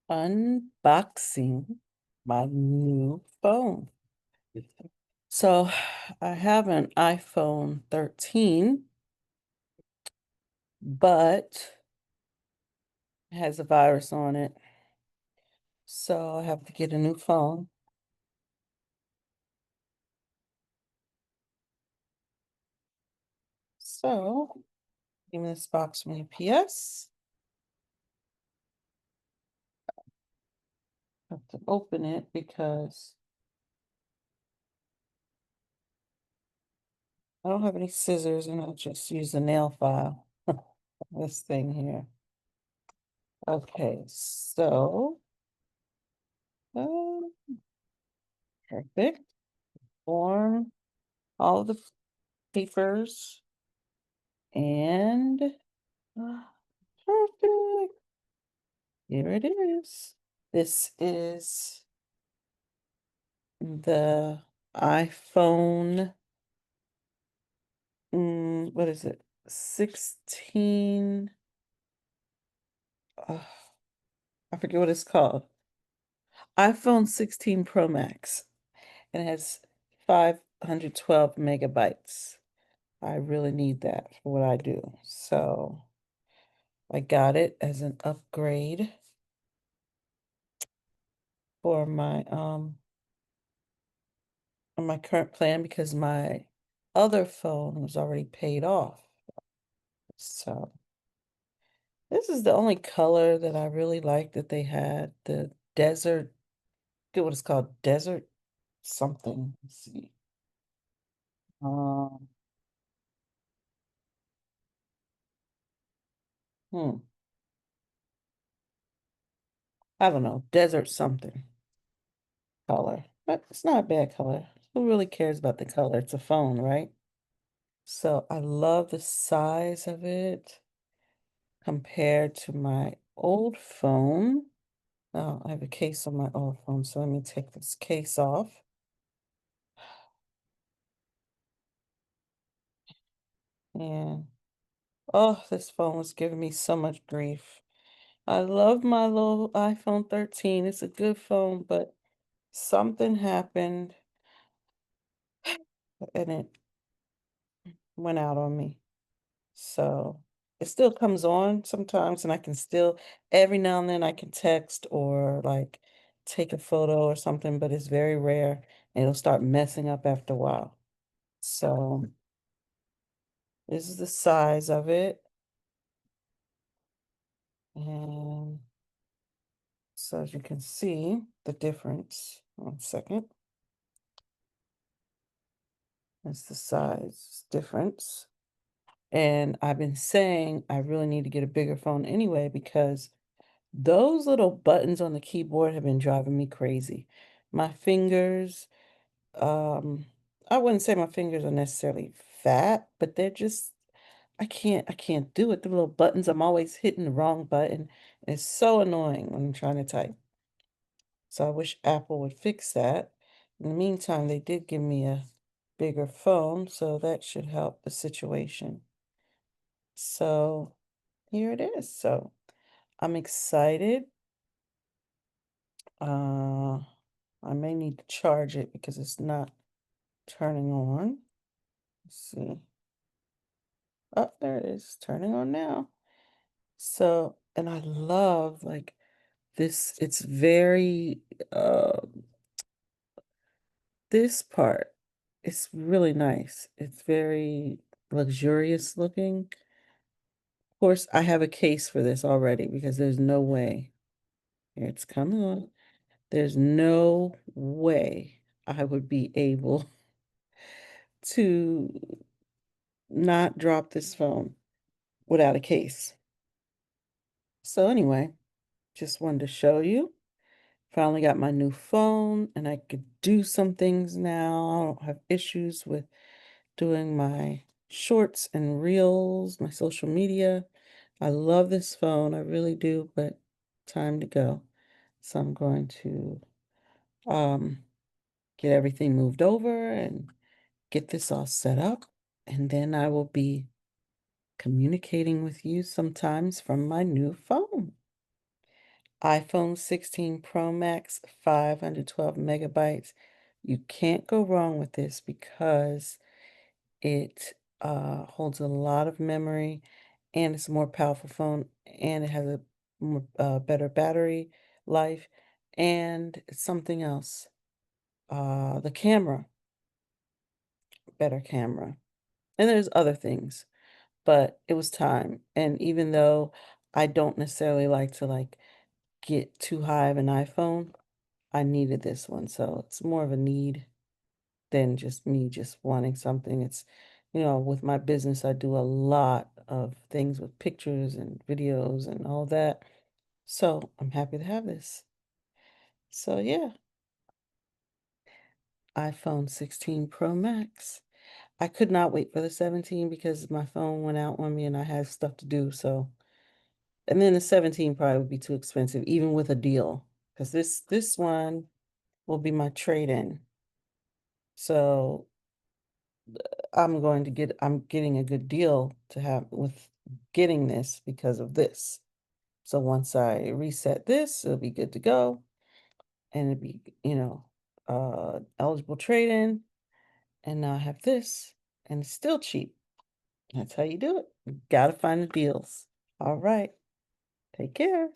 Unboxing my new phone. So I have an iPhone 13, but it has a virus on it. So I have to get a new phone. So give me this box from UPS. I have to open it because I don't have any scissors and I'll just use a nail file. This thing here. Okay, so uh, perfect. Form all the papers and perfect. Here it is. This is the iPhone. What is it? 16. uh, I forget what it's called. iPhone 16 Pro Max. And it has 512 megabytes. I really need that for what I do. So I got it as an upgrade for my current plan because my other phone was already paid off. So this is the only color that I really like that they had. The desert, get what it's called, desert something. Let's see. Um, hmm, I don't know, desert something color. But it's not a bad color. Who really cares about the color? It's a phone, right? So I love the size of it compared to my old phone. Oh, I have a case on my old phone, so let me take this case off. And oh, this phone was giving me so much grief. I love my little iPhone 13. It's a good phone, but something happened and it went out on me. So it still comes on sometimes, and I can still, every now and then, I can text or like take a photo or something, but it's very rare and it'll start messing up after a while. So this is the size of it. And so as you can see the difference. One second. That's the size difference. And I've been saying I really need to get a bigger phone anyway because those little buttons on the keyboard have been driving me crazy. My fingers, um, I wouldn't say my fingers are necessarily fat, but they're just I can't do it. The little buttons, I'm always hitting the wrong button. It's so annoying when I'm trying to type. So I wish Apple would fix that. In the meantime, they did give me a bigger phone, so that should help the situation. So here it is. So I'm excited. Uh, I may need to charge it because it's not turning on. Let's see. Oh, there it is, turning on now. So, and I love like this, it's very this part, it's really nice. It's very luxurious looking. Of course, I have a case for this already because there's no way. Here it's coming on. There's no way I would be able to not drop this phone without a case. So anyway, just wanted to show you. Finally got my new phone and I could do some things now. I don't have issues with doing my shorts and reels, my social media. I love this phone, I really do, but time to go. So I'm going to um, get everything moved over and get this all set up. And then I will be communicating with you sometimes from my new phone. iPhone 16 Pro Max, 512 megabytes. You can't go wrong with this because it holds a lot of memory and it's a more powerful phone and it has a more, better battery life and it's something else. The camera, better camera. And there's other things, but it was time. And even though I don't necessarily like to get too high of an iPhone, I needed this one. So it's more of a need than just me just wanting something. It's, with my business, I do a lot of things with pictures and videos and all that. So I'm happy to have this. So yeah, iPhone 16 Pro Max. I could not wait for the 17 because my phone went out on me and I had stuff to do. So, and then the 17 probably would be too expensive, even with a deal, because this one will be my trade-in. So I'm getting a good deal to have with getting this because of this. So once I reset this, it'll be good to go and it'll be, eligible trade-in. And now I have this and it's still cheap. That's how you do it. You gotta find the deals. All right. Take care.